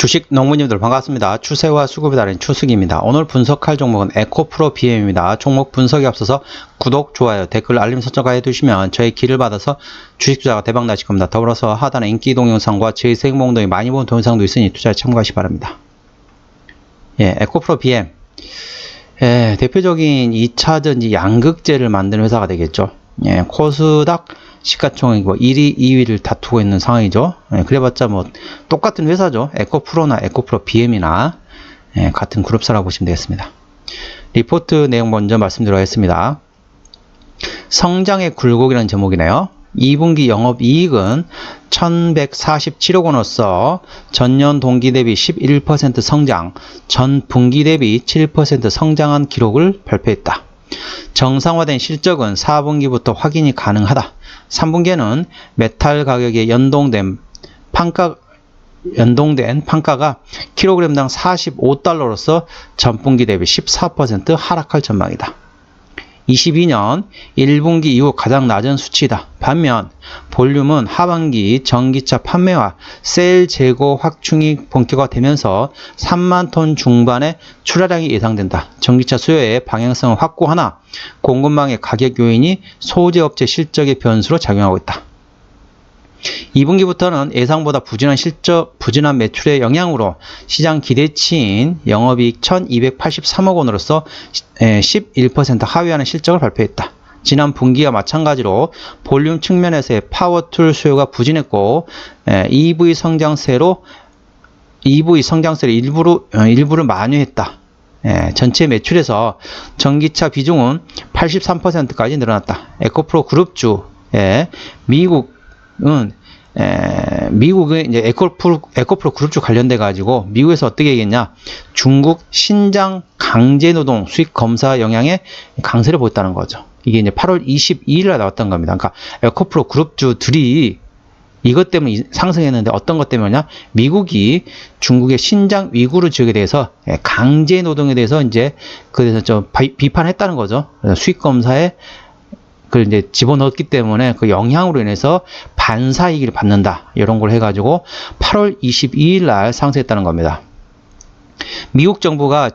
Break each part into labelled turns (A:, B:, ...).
A: 주식 농부님들 반갑습니다. 추세와 수급이 다른 추승입니다. 오늘 분석할 종목은 에코프로 BM입니다. 종목 분석에 앞서서 구독, 좋아요, 댓글, 알림 설정과 해두시면 저의 길을 받아서 주식 투자가 대박 나실 겁니다. 더불어서 하단에 인기 동영상과 제 생봉동이 많이 본 동영상도 있으니 투자에 참고하시기 바랍니다. 에코프로 BM. 대표적인 2차전지 양극재를 만드는 회사가 되겠죠. 코스닥 시가총액 1위, 2위를 다투고 있는 상황이죠. 그래봤자 뭐 똑같은 회사죠. 에코프로나 에코프로 BM이나 같은 그룹사라고 보시면 되겠습니다. 리포트 내용 먼저 말씀드리겠습니다. 성장의 굴곡이라는 제목이네요. 2분기 영업이익은 1147억 원으로서 전년 동기 대비 11% 성장, 전 분기 대비 7% 성장한 기록을 발표했다. 정상화된 실적은 4분기부터 확인이 가능하다. 3분기에는 메탈 가격에 연동된 판가가 킬로그램당 45달러로서 전분기 대비 14% 하락할 전망이다. 22년 1분기 이후 가장 낮은 수치이다. 반면 볼륨은 하반기 전기차 판매와 셀 재고 확충이 본격화되면서 3만 톤 중반의 출하량이 예상된다. 전기차 수요의 방향성을 확고하나 공급망의 가격 요인이 소재업체 실적의 변수로 작용하고 있다. 2분기부터는 예상보다 부진한 매출의 영향으로 시장 기대치인 영업이익 1283억 원으로서 11% 하회하는 실적을 발표했다. 지난 분기와 마찬가지로 볼륨 측면에서의 파워툴 수요가 부진했고 EV 성장세로 일부를 만회했다. 전체 매출에서 전기차 비중은 83%까지 늘어났다. 에코프로 그룹주 미국의 이제 에코프로 그룹주 관련돼 가지고 미국에서 어떻게 얘기했냐? 중국 신장 강제노동 수익 검사 영향에 강세를 보였다는 거죠. 이게 이제 8월 22일에 나왔던 겁니다. 그러니까 에코프로 그룹주들이 이것 때문에 상승했는데 어떤 것 때문이냐? 미국이 중국의 신장 위구르 지역에 대해서 강제노동에 대해서 이제 그래서 좀 비판했다는 거죠. 그래서 수익 검사에 그걸 이제 집어넣었기 때문에 그 영향으로 인해서 반사이익을 받는다. 이런 걸 해가지고 8월 22일 날 상승했다는 겁니다. 미국 정부가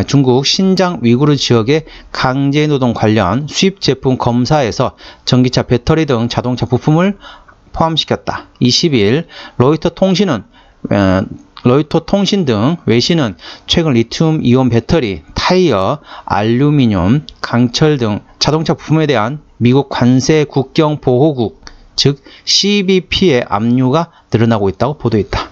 A: 중국 신장 위구르 지역의 강제노동 관련 수입 제품 검사에서 전기차 배터리 등 자동차 부품을 포함시켰다. 20일 로이터 통신 등 외신은 최근 리튬 이온 배터리, 타이어, 알루미늄, 강철 등 자동차 부품에 대한 미국 관세 국경 보호국, 즉 CBP의 압류가 늘어나고 있다고 보도했다.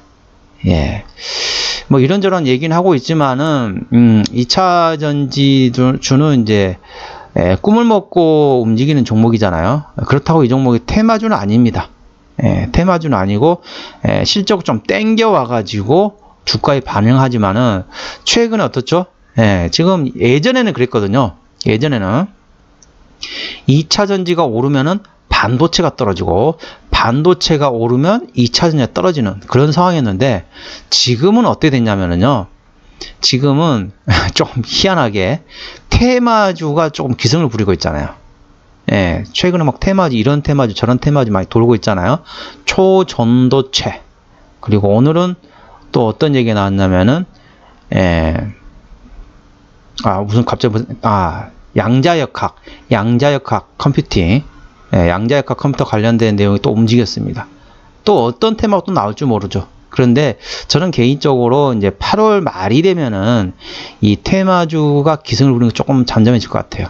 A: 뭐 이런저런 얘기는 하고 있지만은 2차 전지주는 이제 꿈을 먹고 움직이는 종목이잖아요. 그렇다고 이 종목이 테마주는 아닙니다. 테마주는 아니고 실적 좀 땡겨 와가지고 주가에 반응하지만은 최근에 어떻죠? 지금 예전에는 그랬거든요. 예전에는 2차 전지가 오르면은 반도체가 떨어지고 반도체가 오르면 2차 전지가 떨어지는 그런 상황이었는데 지금은 어떻게 됐냐면요. 지금은 좀 희한하게 테마주가 조금 기승을 부리고 있잖아요. 최근에 막 테마주, 이런 테마주, 저런 테마주 많이 돌고 있잖아요. 초전도체. 그리고 오늘은 또 어떤 얘기가 나왔냐면은, 양자역학 컴퓨팅. 양자역학 컴퓨터 관련된 내용이 또 움직였습니다. 또 어떤 테마가 또 나올 줄 모르죠. 그런데 저는 개인적으로 이제 8월 말이 되면은 이 테마주가 기승을 부리는 게 조금 잠잠해질 것 같아요.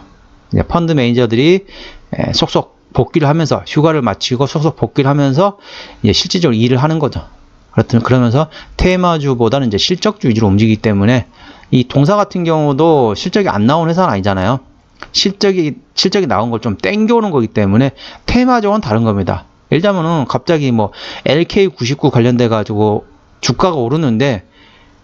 A: 펀드 매니저들이 속속 복귀를 하면서 휴가를 마치고 속속 복귀를 하면서 이제 실질적으로 일을 하는 거죠. 그러면서 테마주보다는 이제 실적주 위주로 움직이기 때문에 이 동사 같은 경우도 실적이 안 나온 회사는 아니잖아요. 실적이 나온 걸 좀 땡겨오는 거기 때문에 테마주와는 다른 겁니다. 예를 들자면은 갑자기 뭐 LK99 관련돼 가지고 주가가 오르는데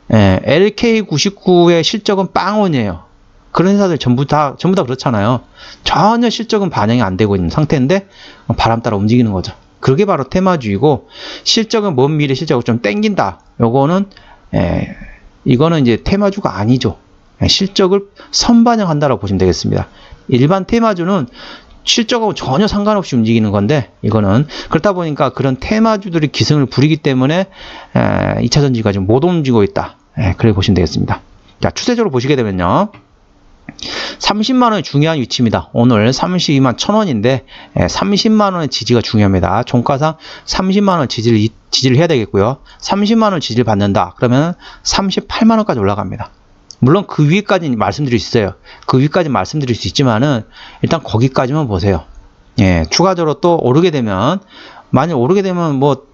A: LK99의 실적은 빵원이에요. 그런 회사들 전부 다 그렇잖아요. 전혀 실적은 반영이 안 되고 있는 상태인데 바람 따라 움직이는 거죠. 그게 바로 테마주이고 실적은 먼 미래 실적을 좀 땡긴다. 이거는 이제 테마주가 아니죠. 실적을 선반영한다라고 보시면 되겠습니다. 일반 테마주는 실적하고 전혀 상관없이 움직이는 건데 이거는 그렇다 보니까 그런 테마주들이 기승을 부리기 때문에 2차전지가 지금 못 움직이고 있다. 그렇게 보시면 되겠습니다. 자, 추세적으로 보시게 되면요. 30만원이 중요한 위치입니다. 오늘 32만 1000원인데 30만원의 지지가 중요합니다. 종가상 30만원 지지를 해야 되겠고요. 30만원 지지를 받는다. 그러면 38만원까지 올라갑니다. 물론 그 위까지 말씀드릴 수 있어요. 그 위까지 말씀드릴 수 있지만은 일단 거기까지만 보세요. 예, 추가적으로 또 오르게 되면 만약 오르게 되면 뭐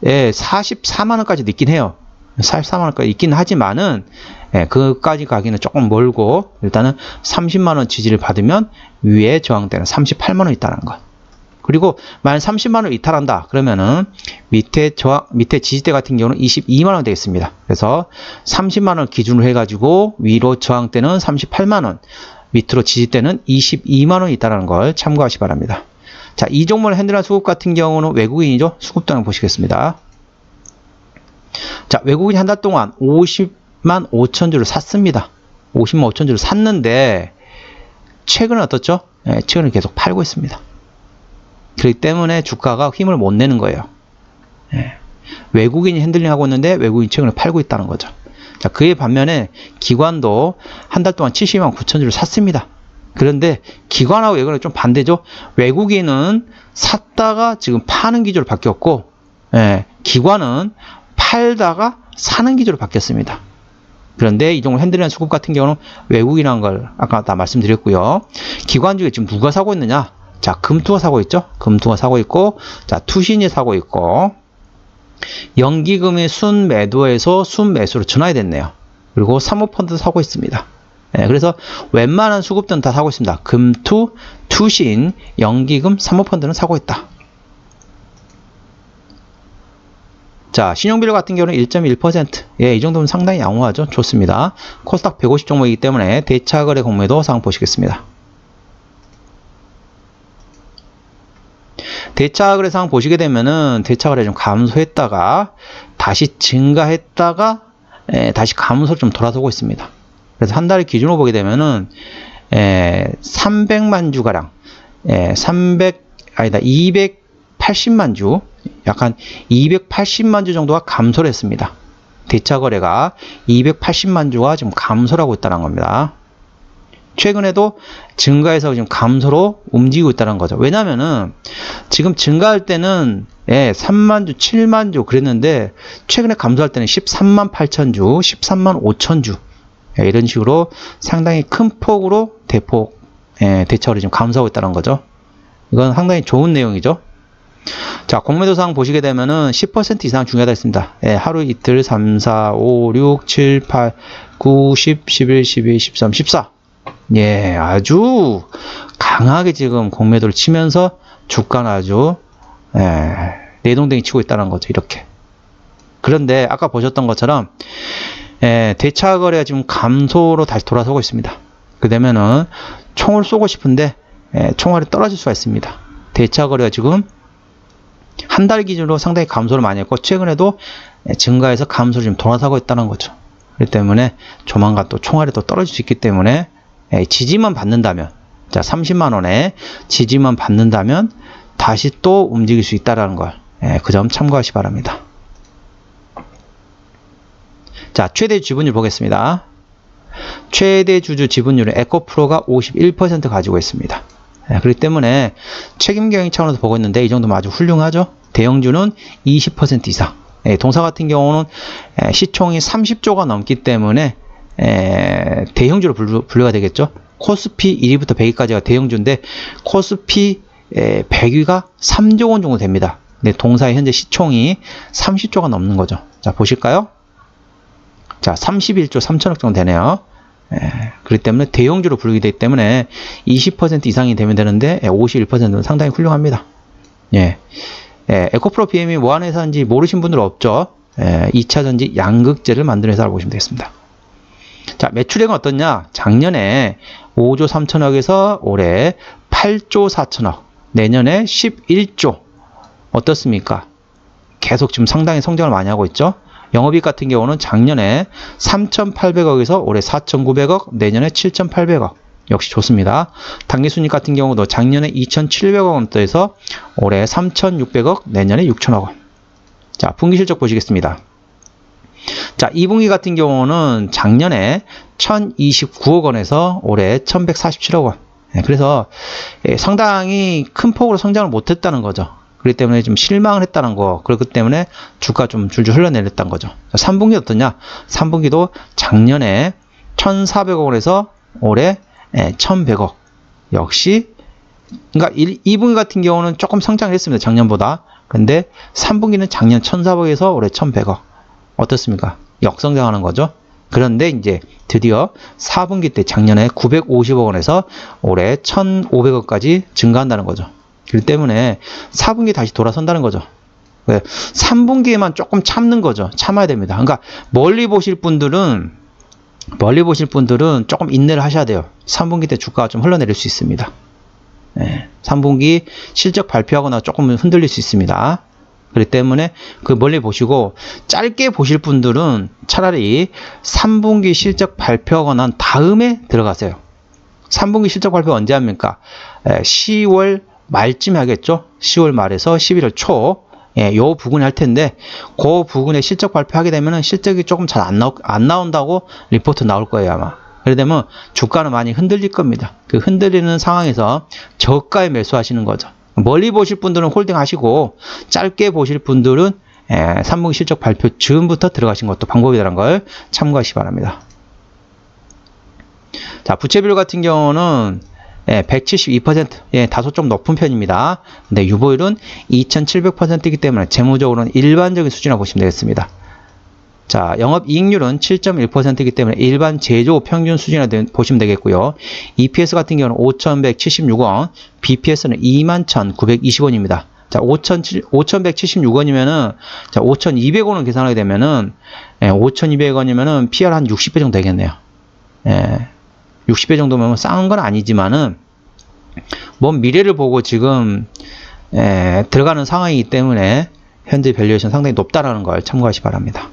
A: 44만원까지도 있긴 해요. 44만원까지 있긴 하지만은 그까지 가기는 조금 멀고 일단은 30만원 지지를 받으면 위에 저항대는 38만원 있다는 것. 그리고 만약 30만원 이탈한다 그러면은 밑에 지지대 같은 경우는 22만원 되겠습니다. 그래서 30만원 기준으로 해가지고 위로 저항대는 38만원, 밑으로 지지대는 22만원 있다는 걸 참고하시 바랍니다. 자, 이 종목을 핸들한 수급 같은 경우는 외국인이죠. 수급등을 보시겠습니다. 자, 외국인이 한 달 동안 50만 5천 주를 샀습니다. 50만 5천 주를 샀는데 최근은 어떻죠? 최근은 계속 팔고 있습니다. 그렇기 때문에 주가가 힘을 못 내는 거예요. 외국인이 핸들링 하고 있는데 외국인이 최근에 팔고 있다는 거죠. 자, 그에 반면에 기관도 한 달 동안 70만 9천 주를 샀습니다. 그런데 기관하고 이거는 좀 반대죠. 외국인은 샀다가 지금 파는 기조로 바뀌었고 기관은 팔다가 사는 기조로 바뀌었습니다. 그런데 이 종목 핸들링 수급 같은 경우는 외국인이라는 걸 아까 다 말씀드렸고요. 기관 중에 지금 누가 사고 있느냐? 자, 금투가 사고 있죠. 금투가 사고 있고, 자, 투신이 사고 있고, 연기금이 순매도에서 순매수로 전환이 됐네요. 그리고 사모펀드도 사고 있습니다. 그래서 웬만한 수급들은 다 사고 있습니다. 금투, 투신, 연기금, 사모펀드는 사고 있다. 자, 신용비율 같은 경우는 1.1%. 이 정도면 상당히 양호하죠. 좋습니다. 코스닥 150 종목이기 때문에 대차거래 공매도 상황 보시겠습니다. 대차거래 상황 보시게 되면은 대차거래 좀 감소했다가 다시 증가했다가 다시 감소로 좀 돌아서고 있습니다. 그래서 한 달 기준으로 보게 되면은 300만 주가량 280만 주 약간 280만 주 정도가 감소를 했습니다. 대차거래가 280만 주가 지금 감소를 하고 있다는 겁니다. 최근에도 증가해서 지금 감소로 움직이고 있다는 거죠. 왜냐면은 지금 증가할 때는 3만 주, 7만 주 그랬는데 최근에 감소할 때는 13만 8천 주, 13만 5천 주 이런 식으로 상당히 큰 폭으로 대폭 대차거래 지금 감소하고 있다는 거죠. 이건 상당히 좋은 내용이죠. 자, 공매도 사항 보시게 되면은 10% 이상 중요하다 했습니다. 하루 이틀 3, 4, 5, 6, 7, 8, 9, 10, 11, 12, 13, 14. 아주 강하게 지금 공매도를 치면서 주가는 아주 내동댕이 치고 있다는 거죠. 이렇게. 그런데 아까 보셨던 것처럼 대차 거래가 지금 감소로 다시 돌아서고 있습니다. 그러면은 총을 쏘고 싶은데 총알이 떨어질 수가 있습니다. 대차 거래가 지금 한 달 기준으로 상당히 감소를 많이 했고 최근에도 증가해서 감소를 지금 돌아서고 있다는 거죠. 그렇기 때문에 조만간 또 총알이 또 떨어질 수 있기 때문에 지지만 받는다면, 자, 30만원에 지지만 받는다면 다시 또 움직일 수 있다는 걸, 그 점 참고하시 바랍니다. 자, 최대 지분율 보겠습니다. 최대 주주 지분율은 에코프로가 51% 가지고 있습니다. 그렇기 때문에 책임 경영 차원에서 보고 있는데 이 정도면 아주 훌륭하죠. 대형주는 20% 이상. 동사 같은 경우는 시총이 30조가 넘기 때문에 대형주로 분류가 되겠죠. 코스피 1위부터 100위까지가 대형주인데 코스피 100위가 3조 원 정도 됩니다. 근데 동사의 현재 시총이 30조가 넘는 거죠. 자, 보실까요? 자, 31조 3천억 정도 되네요. 그렇기 때문에 대형주로 분류가 되기 때문에 20% 이상이 되면 되는데 51%는 상당히 훌륭합니다. 에코프로 BM이 뭐 하는 회사인지 모르신 분들 없죠. 2차전지 양극재를 만드는 회사라고 보시면 되겠습니다. 자, 매출액은 어떻냐? 작년에 5조 3천억에서 올해 8조 4천억, 내년에 11조. 어떻습니까? 계속 지금 상당히 성장을 많이 하고 있죠. 영업이익 같은 경우는 작년에 3,800억에서 올해 4,900억, 내년에 7,800억. 역시 좋습니다. 당기순이익 같은 경우도 작년에 2,700억 원대에서 올해 3,600억, 내년에 6,000억 원. 자, 분기 실적 보시겠습니다. 자, 2분기 같은 경우는 작년에 1,029억 원에서 올해 1,147억 원. 그래서 상당히 큰 폭으로 성장을 못했다는 거죠. 그렇기 때문에 좀 실망을 했다는 거. 그렇기 때문에 주가 좀 줄줄 흘러내렸다는 거죠. 3분기 어떠냐? 3분기도 작년에 1,400억 원에서 올해 1,100억. 역시 그러니까 2분기 같은 경우는 조금 성장을 했습니다. 작년보다. 근데 3분기는 작년 1,400억에서 올해 1,100억. 어떻습니까? 역성장하는 거죠. 그런데 이제 드디어 4분기 때 작년에 950억 원에서 올해 1,500억까지 증가한다는 거죠. 그렇기 때문에 4분기 다시 돌아선다는 거죠. 3분기에만 조금 참는 거죠. 참아야 됩니다. 그러니까 멀리 보실 분들은 조금 인내를 하셔야 돼요. 3분기 때 주가가 좀 흘러내릴 수 있습니다. 3분기 실적 발표하거나 조금 흔들릴 수 있습니다. 그렇기 때문에 그 멀리 보시고, 짧게 보실 분들은 차라리 3분기 실적 발표하고 난 다음에 들어가세요. 3분기 실적 발표 언제 합니까? 10월 말쯤에 하겠죠. 10월 말에서 11월 초, 요 부분에 할 텐데, 그 부분에 실적 발표하게 되면은 실적이 조금 잘 안 나온다고 리포트 나올 거예요, 아마. 그래 되면 주가는 많이 흔들릴 겁니다. 그 흔들리는 상황에서 저가에 매수하시는 거죠. 멀리 보실 분들은 홀딩 하시고, 짧게 보실 분들은 3분기 실적 발표 즈음부터 들어가신 것도 방법이라는 걸 참고하시기 바랍니다. 자, 부채 비율 같은 경우는 172%, 다소 좀 높은 편입니다. 근데 유보율은 2,700%이기 때문에 재무적으로는 일반적인 수준이라고 보시면 되겠습니다. 자, 영업이익률은 7.1%이기 때문에 일반 제조 평균 수준이라고 보시면 되겠고요. EPS 같은 경우는 5,176원, BPS는 21,920원입니다. 자, 5,176원이면은, 자, 5,200원을 계산하게 되면은, 5,200원이면은 PR 한 60배 정도 되겠네요. 60배 정도면 싼 건 아니지만은, 먼 미래를 보고 지금, 들어가는 상황이기 때문에, 현재 밸류에이션 상당히 높다라는 걸 참고하시기 바랍니다.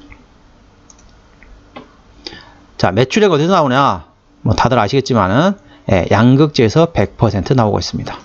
A: 자, 매출액 어디서 나오냐? 뭐 다들 아시겠지만은 양극재에서 100% 나오고 있습니다.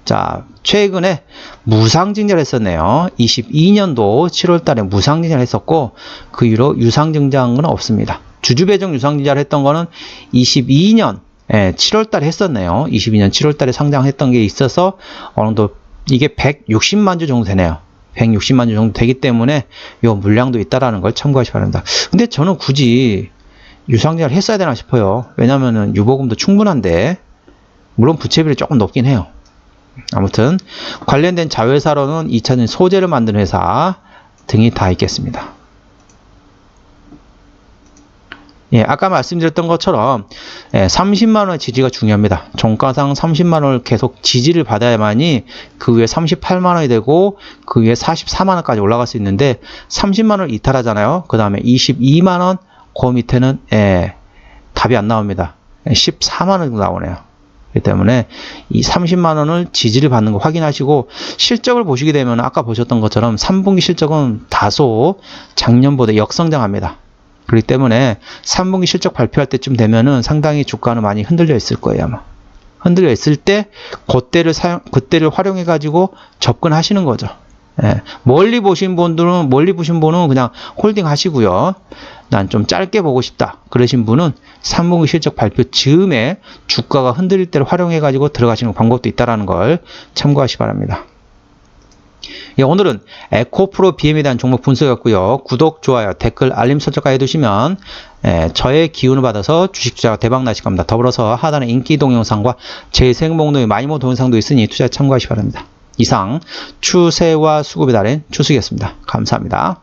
A: 자, 최근에 무상증자를 했었네요. 22년도 7월 달에 무상증자를 했었고, 그 이후로 유상증자한 건 없습니다. 주주배정 유상증자를 했던 거는 22년 7월 달에 했었네요. 22년 7월 달에 상장했던 게 있어서 어느 정도 이게 160만 주 정도 되네요. 160만 주 정도 되기 때문에 이 물량도 있다라는 걸 참고하시기 바랍니다. 근데 저는 굳이 유상증자를 했어야 되나 싶어요. 왜냐면은 유보금도 충분한데, 물론 부채비율이 조금 높긴 해요. 아무튼 관련된 자회사로는 2차전 소재를 만드는 회사 등이 다 있겠습니다. 아까 말씀드렸던 것처럼 30만원의 지지가 중요합니다. 종가상 30만원을 계속 지지를 받아야만이 그 위에 38만원이 되고 그 위에 44만원까지 올라갈 수 있는데, 30만원을 이탈하잖아요. 그 다음에 22만원, 그 밑에는 답이 안 나옵니다. 14만원 정도 나오네요. 그렇기 때문에 이 30만원을 지지를 받는 거 확인하시고, 실적을 보시게 되면 아까 보셨던 것처럼 3분기 실적은 다소 작년보다 역성장합니다. 그렇기 때문에 3분기 실적 발표할 때쯤 되면은 상당히 주가는 많이 흔들려 있을 거예요, 아마. 흔들려 있을 때 그때를 활용해 가지고 접근하시는 거죠. 멀리 보신 분은 그냥 홀딩 하시고요. 난 좀 짧게 보고 싶다 그러신 분은 3분기 실적 발표 즈음에 주가가 흔들릴 때를 활용해 가지고 들어가시는 방법도 있다라는 걸 참고하시기 바랍니다. 오늘은 에코프로 BM에 대한 종목 분석이었고요. 구독, 좋아요, 댓글, 알림 설정까지 해두시면 저의 기운을 받아서 주식 투자가 대박 나실 겁니다. 더불어서 하단에 인기 동영상과 재생 목록에 많이 모 동영상도 있으니 투자에 참고하시기 바랍니다. 이상 추세와 수급의 달인 추수기였습니다. 감사합니다.